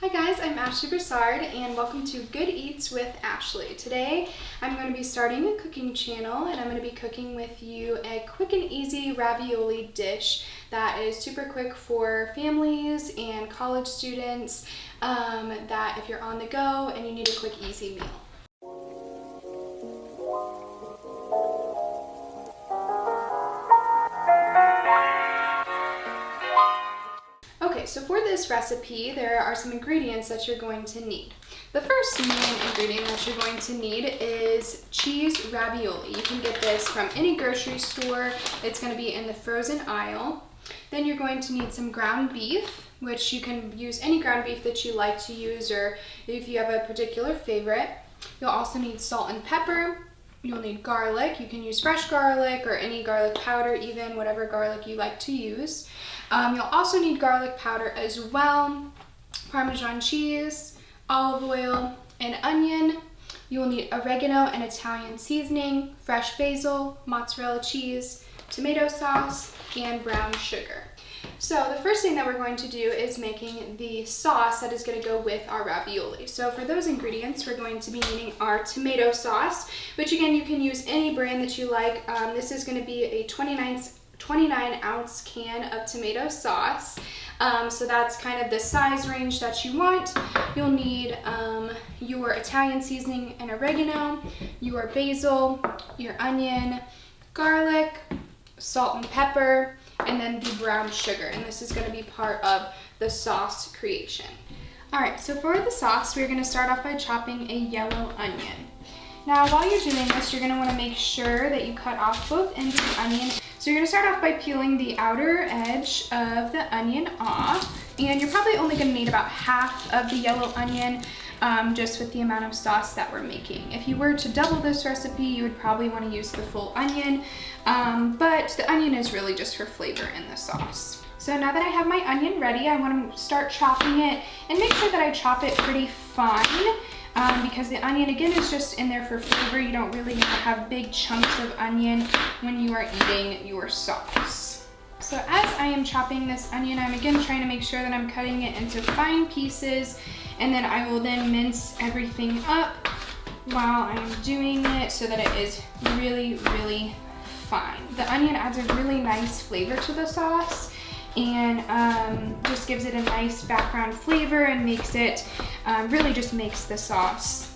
Hi guys, I'm Ashley Broussard and welcome to Good Eats with Ashley. Today I'm going to be starting a cooking channel and I'm going to be cooking with you a quick and easy ravioli dish that is super quick for families and college students, that if you're on the go and you need a quick easy meal. Okay, so for this recipe, there are some ingredients that you're going to need. The first main ingredient that you're going to need is cheese ravioli. You can get this from any grocery store. It's going to be in the frozen aisle. Then you're going to need some ground beef, which you can use any ground beef that you like to use, or if you have a particular favorite. You'll also need salt and pepper. You'll need garlic. You can use fresh garlic or any garlic powder, even whatever garlic you like to use. You'll also need garlic powder as well, Parmesan cheese, olive oil, and onion. You will need oregano and Italian seasoning, fresh basil, mozzarella cheese, tomato sauce, and brown sugar. So the first thing that we're going to do is making the sauce that is going to go with our ravioli. So for those ingredients, we're going to be needing our tomato sauce, which again, you can use any brand that you like. This is going to be a 29-ounce can of tomato sauce. So that's kind of the size range that you want. You'll need your Italian seasoning and oregano, your basil, your onion, garlic, salt and pepper, and then the brown sugar. And this is going to be part of the sauce creation. All right, so for the sauce, we're going to start off by chopping a yellow onion. Now, while you're doing this, you're going to want to make sure that you cut off both ends of the onion. So you're going to start off by peeling the outer edge of the onion off, and you're probably only going to need about half of the yellow onion, just with the amount of sauce that we're making. If you were to double this recipe, you would probably want to use the full onion, but the onion is really just for flavor in the sauce. So now that I have my onion ready, I want to start chopping it and make sure that I chop it pretty fine. Because the onion, again, is just in there for flavor. You don't really have big chunks of onion when you are eating your sauce. So as I am chopping this onion, I'm again trying to make sure that I'm cutting it into fine pieces, and then I will then mince everything up while I'm doing it so that it is really, really fine. The onion adds a really nice flavor to the sauce, and just gives it a nice background flavor and makes it, really just makes the sauce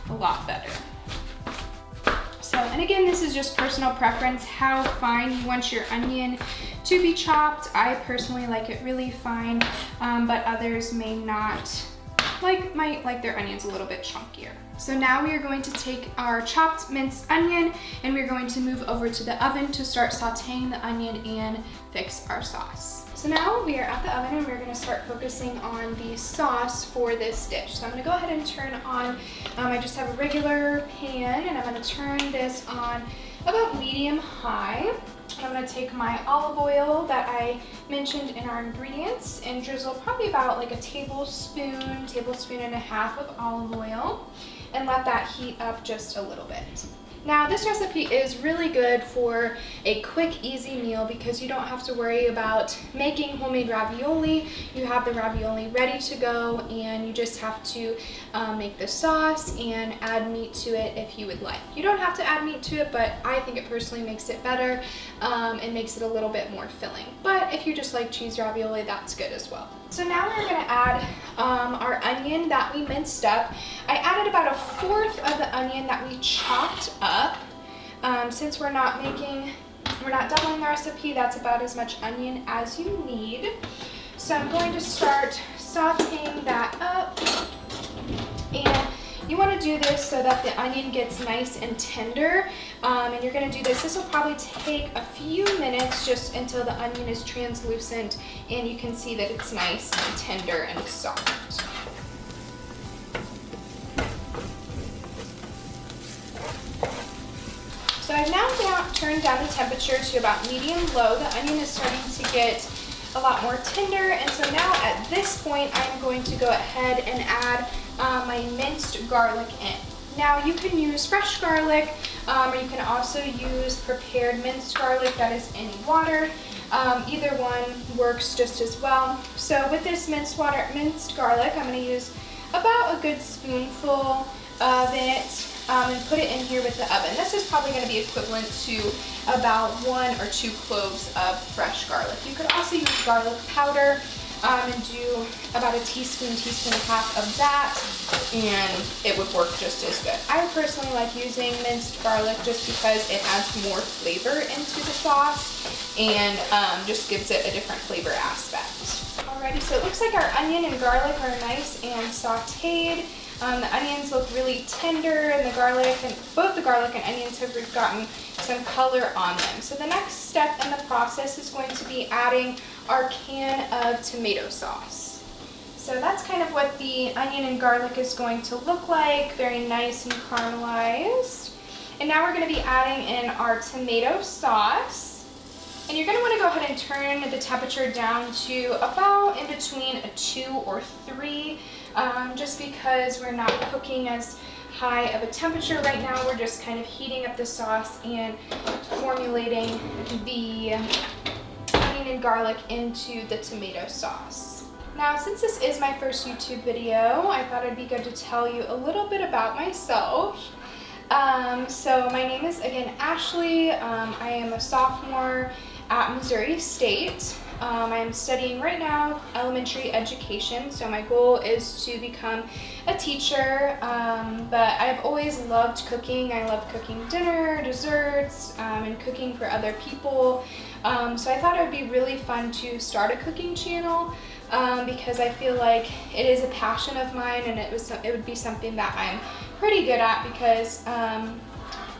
a lot better. So, and again, this is just personal preference, how fine you want your onion to be chopped. I personally like it really fine, but others may not might like their onions a little bit chunkier. So now we are going to take our chopped minced onion and we're going to move over to the oven to start sauteing the onion and fix our sauce. So now we are at the oven and we're going to start focusing on the sauce for this dish. So I'm going to go ahead and turn on, I just have a regular pan and I'm going to turn this on about medium high. I'm going to take my olive oil that I mentioned in our ingredients and drizzle probably about like a tablespoon and a half of olive oil and let that heat up just a little bit. Now this recipe is really good for a quick, easy meal because you don't have to worry about making homemade ravioli. You have the ravioli ready to go and you just have to make the sauce and add meat to it if you would like. You don't have to add meat to it, but I think it personally makes it better and makes it a little bit more filling. But if you just like cheese ravioli, that's good as well. So now we're going to add our onion that we minced up. I added about 1/4 of the onion that we chopped up. Since we're not doubling the recipe, that's about as much onion as you need. So I'm going to start sauteing that up. And you want to do this so that the onion gets nice and tender, and you're going to do this. This will probably take a few minutes just until the onion is translucent and you can see that it's nice and tender and soft. So I've now turned down the temperature to about medium-low. The onion is starting to get a lot more tender, and so now at this point I'm going to go ahead and add my minced garlic in. Now you can use fresh garlic, or you can also use prepared minced garlic that is in water. Either one works just as well. So with this minced garlic, I'm going to use about a good spoonful of it and put it in here with the oven. This is probably going to be equivalent to about 1 or 2 cloves of fresh garlic. You could also use garlic powder and do about a teaspoon and a half of that, and it would work just as good. I personally like using minced garlic just because it adds more flavor into the sauce and just gives it a different flavor aspect. Alrighty, so it looks like our onion and garlic are nice and sauteed. The onions look really tender, and both the garlic and onions have gotten some color on them. So the next step in the process is going to be adding our can of tomato sauce. So that's kind of what the onion and garlic is going to look like, very nice and caramelized. And now we're going to be adding in our tomato sauce. And you're going to want to go ahead and turn the temperature down to about in between a 2 or 3, just because we're not cooking as high of a temperature right now. We're just kind of heating up the sauce and formulating the onion and garlic into the tomato sauce. Now, since this is my first YouTube video, I thought it'd be good to tell you a little bit about myself. So my name is, again, Ashley. I am a sophomore at Missouri State. I am studying right now elementary education, so my goal is to become a teacher, but I've always loved cooking. I love cooking dinner, desserts, and cooking for other people, so I thought it would be really fun to start a cooking channel, because I feel like it is a passion of mine, and it would be something that I'm pretty good at, because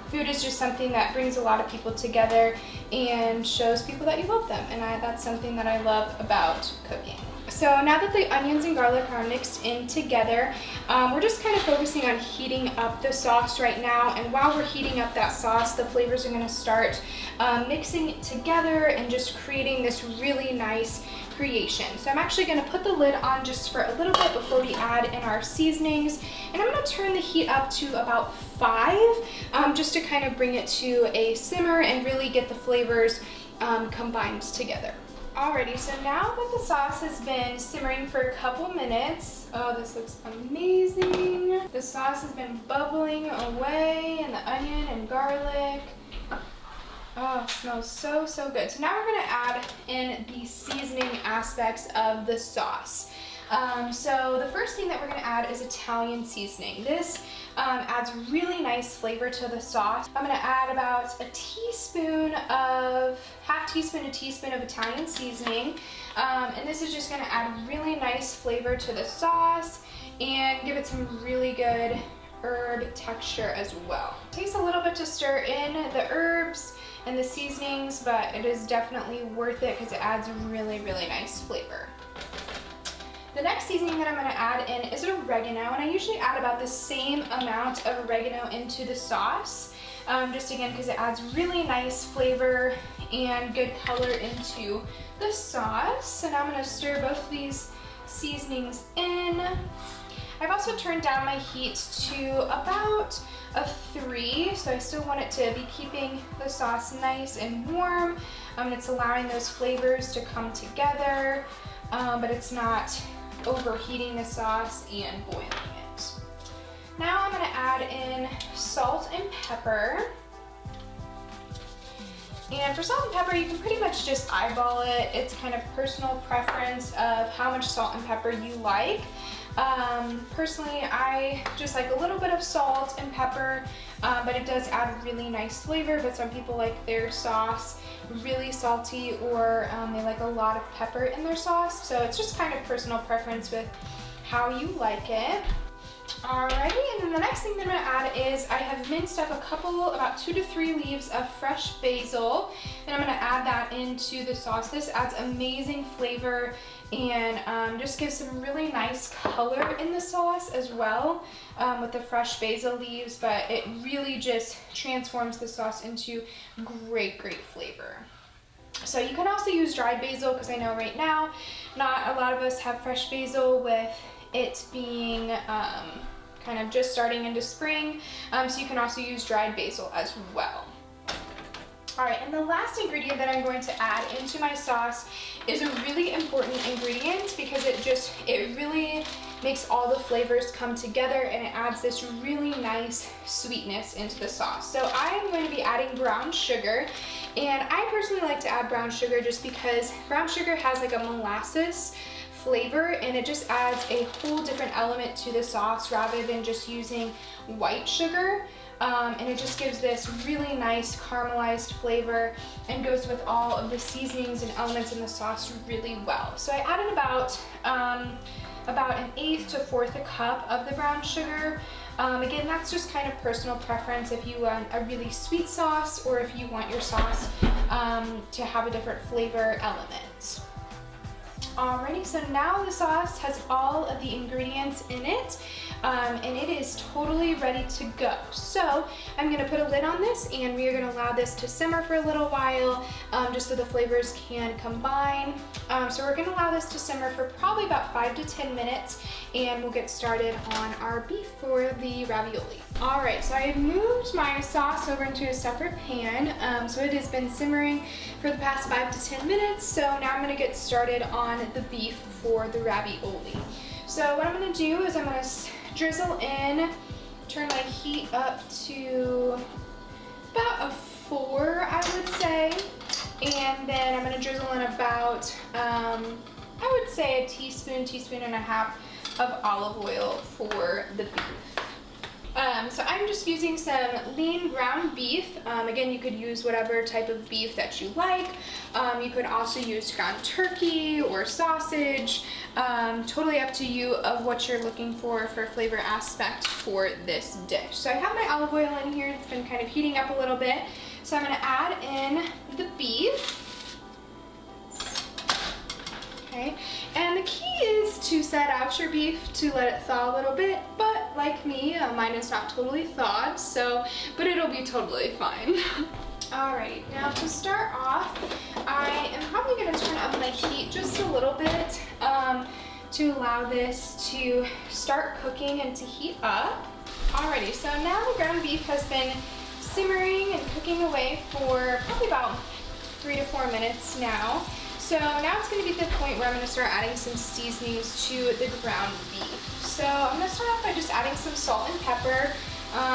food is just something that brings a lot of people together and shows people that you love them, and that's something that I love about cooking. So now that the onions and garlic are mixed in together, we're just kind of focusing on heating up the sauce right now, and while we're heating up that sauce, the flavors are going to start mixing together and just creating this really nice creation. So I'm actually going to put the lid on just for a little bit before we add in our seasonings, and I'm going to turn the heat up to about 5, just to kind of bring it to a simmer and really get the flavors combined together. Alrighty, so now that the sauce has been simmering for a couple minutes, oh, this looks amazing. The sauce has been bubbling away, and the onion and garlic. Oh, it smells so, so good. So now we're going to add in the seasoning aspects of the sauce. So the first thing that we're going to add is Italian seasoning. This adds really nice flavor to the sauce. I'm going to add about a half teaspoon to teaspoon of Italian seasoning. And this is just going to add really nice flavor to the sauce and give it some really good herb texture as well. It takes a little bit to stir in the herbs and the seasonings, but it is definitely worth it because it adds really, really nice flavor. The next seasoning that I'm going to add in is oregano, and I usually add about the same amount of oregano into the sauce, just again because it adds really nice flavor and good color into the sauce. So now I'm going to stir both of these seasonings in. I've also turned down my heat to about a 3, so I still want it to be keeping the sauce nice and warm. It's allowing those flavors to come together, but it's not overheating the sauce and boiling it. Now I'm going to add in salt and pepper. And for salt and pepper, you can pretty much just eyeball it. It's kind of personal preference of how much salt and pepper you like. Personally, I just like a little bit of salt and pepper, but it does add really nice flavor, but some people like their sauce really salty, or they like a lot of pepper in their sauce. So it's just kind of personal preference with how you like it. Alrighty, and then the next thing that I'm going to add is I have minced up about 2 to 3 leaves of fresh basil, and I'm going to add that into the sauce. This adds amazing flavor and just gives some really nice color in the sauce as well with the fresh basil leaves, but it really just transforms the sauce into great, great flavor. So you can also use dried basil, because I know right now not a lot of us have fresh basil with it being kind of just starting into spring, so you can also use dried basil as well. All right, and the last ingredient that I'm going to add into my sauce is a really important ingredient because it really makes all the flavors come together and it adds this really nice sweetness into the sauce. So I'm going to be adding brown sugar, and I personally like to add brown sugar just because brown sugar has like a molasses flavor and it just adds a whole different element to the sauce rather than just using white sugar. And it just gives this really nice caramelized flavor and goes with all of the seasonings and elements in the sauce really well. So I added about an eighth to fourth a cup of the brown sugar. Again, that's just kind of personal preference if you want a really sweet sauce or if you want your sauce to have a different flavor element. Alrighty, so now the sauce has all of the ingredients in it, and it is totally ready to go. So I'm gonna put a lid on this and we are gonna allow this to simmer for a little while, just so the flavors can combine. So we're gonna allow this to simmer for probably about 5 to 10 minutes and we'll get started on our beef for the ravioli. All right, so I moved my sauce over into a separate pan. So it has been simmering for the past 5 to 10 minutes. So now I'm gonna get started on the beef for the ravioli. So what I'm gonna do is I'm gonna drizzle in, turn my heat up to about a 4, I would say. And then I'm gonna drizzle in about, I would say a teaspoon and a half of olive oil for the beef. So I'm just using some lean ground beef. Again, you could use whatever type of beef that you like. You could also use ground turkey or sausage. Totally up to you of what you're looking for flavor aspect for this dish. So I have my olive oil in here. It's been kind of heating up a little bit. So I'm gonna add in the beef. Okay. And the key is to set out your beef to let it thaw a little bit, but like me, mine is not totally thawed, but it'll be totally fine. Alright, now to start off, I am probably going to turn up my heat just a little bit to allow this to start cooking and to heat up. Alrighty, so now the ground beef has been simmering and cooking away for probably about 3 to 4 minutes now. So now it's going to be the point where I'm going to start adding some seasonings to the ground beef. So I'm going to start off by just adding some salt and pepper.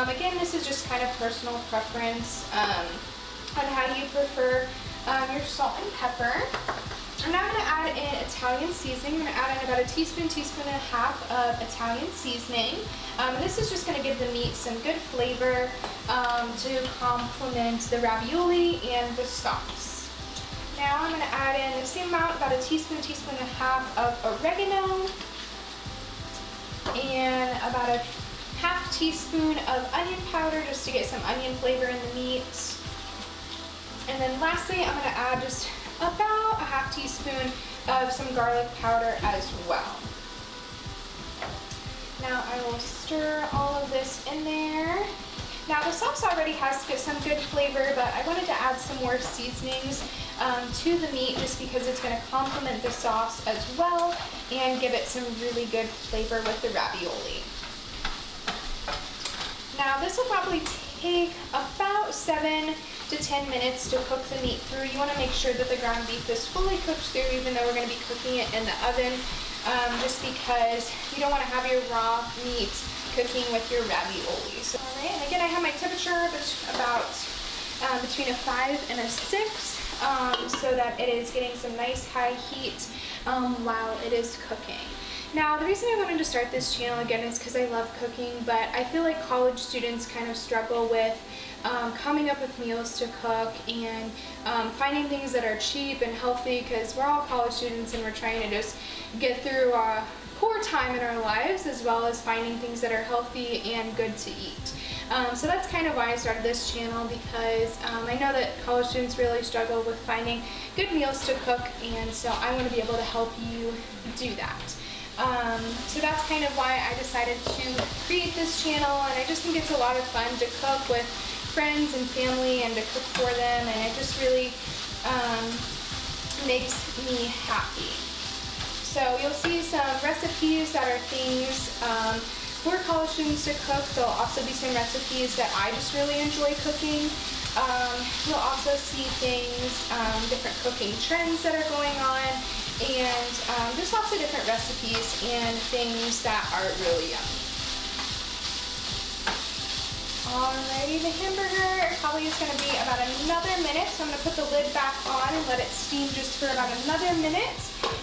Again, this is just kind of personal preference on how you prefer your salt and pepper. And now I'm going to add in Italian seasoning. I'm going to add in about a teaspoon and a half of Italian seasoning. This is just going to give the meat some good flavor to complement the ravioli and the sauce. Now I'm going to add in the same amount, about a teaspoon and a half of oregano, and about a half teaspoon of onion powder just to get some onion flavor in the meat. And then lastly, I'm going to add just about a half teaspoon of some garlic powder as well. Now I will stir all of this in there. Now the sauce already has some good flavor, but I wanted to add some more seasonings to the meat just because it's going to complement the sauce as well and give it some really good flavor with the ravioli. Now this will probably take about 7 to 10 minutes to cook the meat through. You want to make sure that the ground beef is fully cooked through, even though we're going to be cooking it in the oven, just because you don't want to have your raw meat cooking with your ravioli. So, all right, and again, I have my temperature about between a 5 and a 6. So that it is getting some nice high heat while it is cooking. Now, the reason I wanted to start this channel again is because I love cooking, but I feel like college students kind of struggle with coming up with meals to cook and finding things that are cheap and healthy, because we're all college students and we're trying to just get through poor time in our lives, as well as finding things that are healthy and good to eat. So that's kind of why I started this channel, because I know that college students really struggle with finding good meals to cook, and so I want to be able to help you do that. So that's kind of why I decided to create this channel, and I just think it's a lot of fun to cook with friends and family and to cook for them, and it just really makes me happy. So you'll see some recipes that are things for college students to cook. There'll also be some recipes that I just really enjoy cooking. You'll also see things, different cooking trends that are going on, and just lots of different recipes and things that are really yummy. Alrighty, the hamburger probably is going to be about another minute, so I'm going to put the lid back on and let it steam just for about another minute,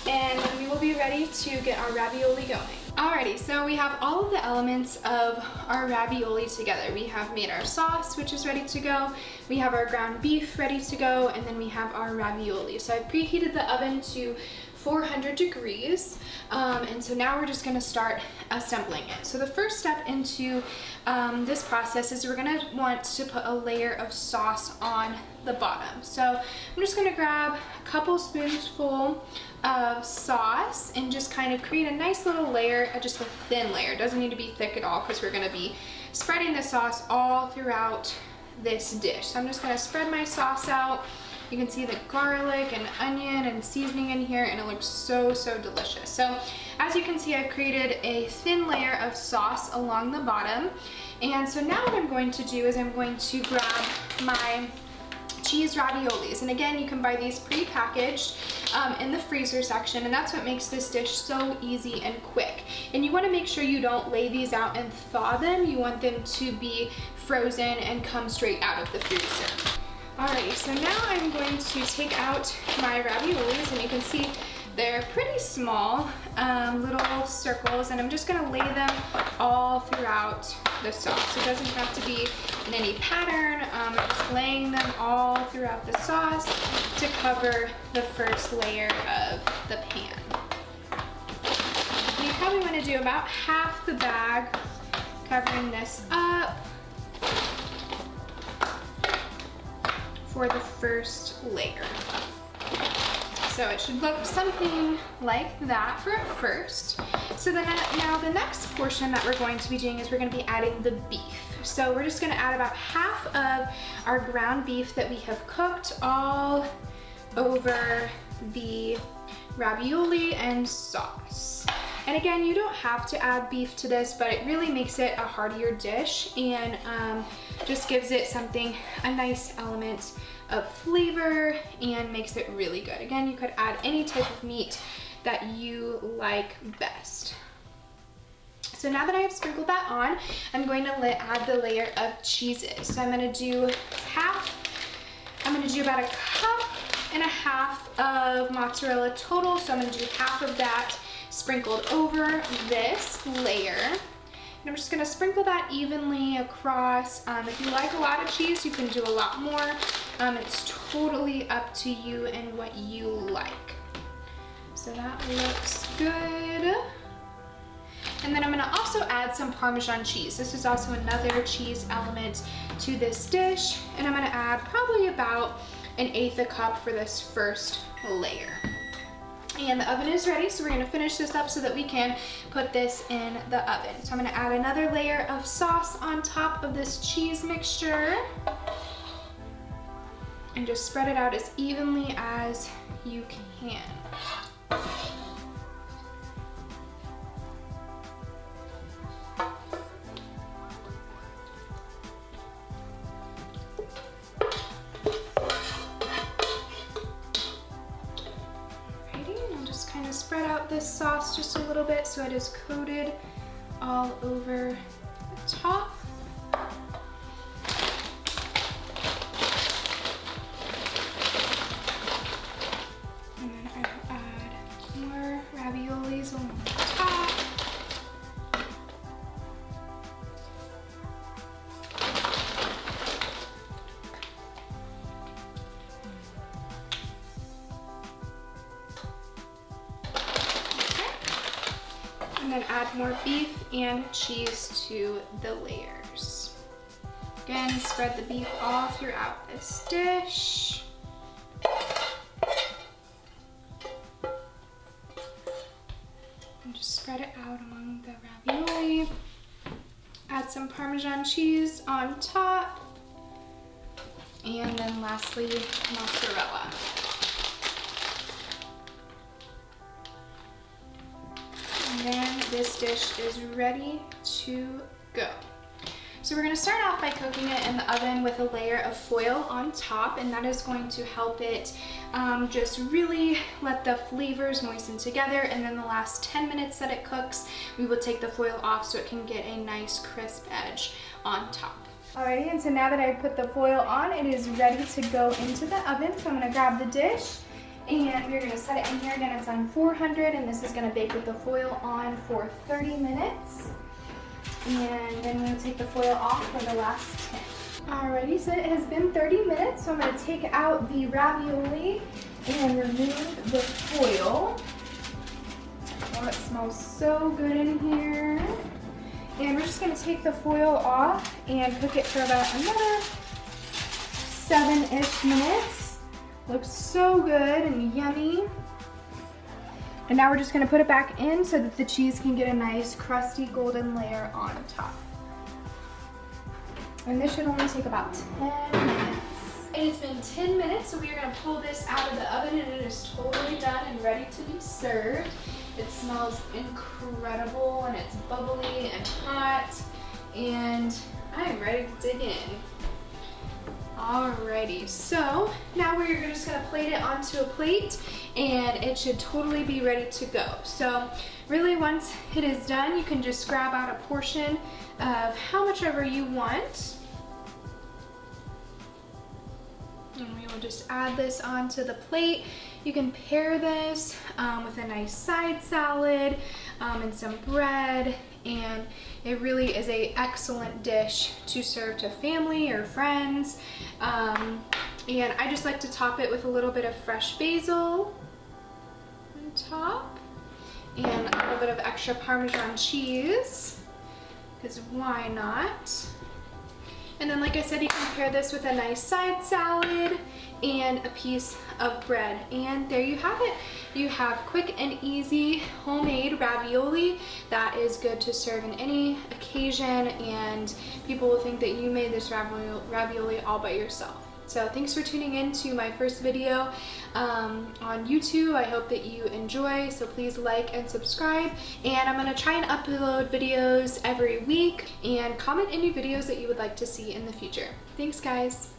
and then we will be ready to get our ravioli going. Alrighty, so we have all of the elements of our ravioli together. We have made our sauce, which is ready to go. We have our ground beef ready to go, and then we have our ravioli. So I've preheated the oven to 400 degrees, and so now we're just gonna start assembling it. So the first step into this process is we're gonna want to put a layer of sauce on the bottom. So I'm just gonna grab a couple spoonsful of sauce and just kind of create a nice little layer, just a thin layer. It doesn't need to be thick at all because we're gonna be spreading the sauce all throughout this dish. So I'm just gonna spread my sauce out. You can see the garlic and onion and seasoning in here, and it looks so, so delicious. So as you can see, I've created a thin layer of sauce along the bottom. And so now what I'm going to do is I'm going to grab my cheese raviolis. And again, you can buy these pre-packaged in the freezer section, and that's what makes this dish so easy and quick. And you want to make sure you don't lay these out and thaw them. You want them to be frozen and come straight out of the freezer. Alrighty, so now I'm going to take out my raviolis, and you can see they're pretty small little circles, and I'm just gonna lay them all throughout the sauce. It doesn't have to be in any pattern. I'm just laying them all throughout the sauce to cover the first layer of the pan. You probably wanna do about half the bag, covering this up for the first layer. So it should look something like that for at first. So then now the next portion that we're going to be doing is we're going to be adding the beef. So we're just going to add about half of our ground beef that we have cooked all over the ravioli and sauce. And again, you don't have to add beef to this, but it really makes it a heartier dish and just gives it a nice element of flavor and makes it really good. Again, you could add any type of meat that you like best. So now that I have sprinkled that on, I'm going to add the layer of cheeses. So I'm going to do about a cup and a half of mozzarella total. So I'm going to do half of that sprinkled over this layer. And I'm just gonna sprinkle that evenly across. If you like a lot of cheese, you can do a lot more. It's totally up to you and what you like. So that looks good. And then I'm gonna also add some Parmesan cheese. This is also another cheese element to this dish. And I'm gonna add probably about 1/8 cup for this first layer. And the oven is ready, so we're gonna finish this up so that we can put this in the oven. So I'm gonna add another layer of sauce on top of this cheese mixture and just spread it out as evenly as you can. Spread out this sauce just a little bit so it is coated all over the top. And then I will add more raviolis along the top. And then add more beef and cheese to the layers. Again, spread the beef all throughout this dish. And just spread it out among the ravioli. Add some Parmesan cheese on top. And then lastly, mozzarella. And then this dish is ready to go. So we're going to start off by cooking it in the oven with a layer of foil on top, and that is going to help it just really let the flavors moisten together. And then the last 10 minutes that it cooks, we will take the foil off so it can get a nice crisp edge on top. Alrighty, and so now that I've put the foil on, it is ready to go into the oven. So I'm going to grab the dish and we're going to set it in here. Again, it's on 400, and this is going to bake with the foil on for 30 minutes. And then we'll take the foil off for the last 10. Alrighty, so it has been 30 minutes, so I'm going to take out the ravioli and remove the foil. Oh, it smells so good in here. And we're just going to take the foil off and cook it for about another 7-ish minutes. Looks so good and yummy. And now we're just going to put it back in so that the cheese can get a nice crusty golden layer on top. And this should only take about 10 minutes. It has been 10 minutes, so we are going to pull this out of the oven, and it is totally done and ready to be served. It smells incredible, and it's bubbly and hot, and I am ready to dig in. Alrighty, so now we're just going to plate it onto a plate, and it should totally be ready to go. So really, once it is done, you can just grab out a portion of how much ever you want. And we will just add this onto the plate. You can pair this with a nice side salad and some bread, and it really is an excellent dish to serve to family or friends. And I just like to top it with a little bit of fresh basil on top and a little bit of extra Parmesan cheese, because why not? And then, like I said, you can pair this with a nice side salad and a piece of bread. And there you have it. You have quick and easy homemade ravioli that is good to serve in any occasion, and people will think that you made this ravioli all by yourself. So thanks for tuning in to my first video on YouTube. I hope that you enjoy, so please like and subscribe. And I'm going to try and upload videos every week, and comment any videos that you would like to see in the future. Thanks, guys.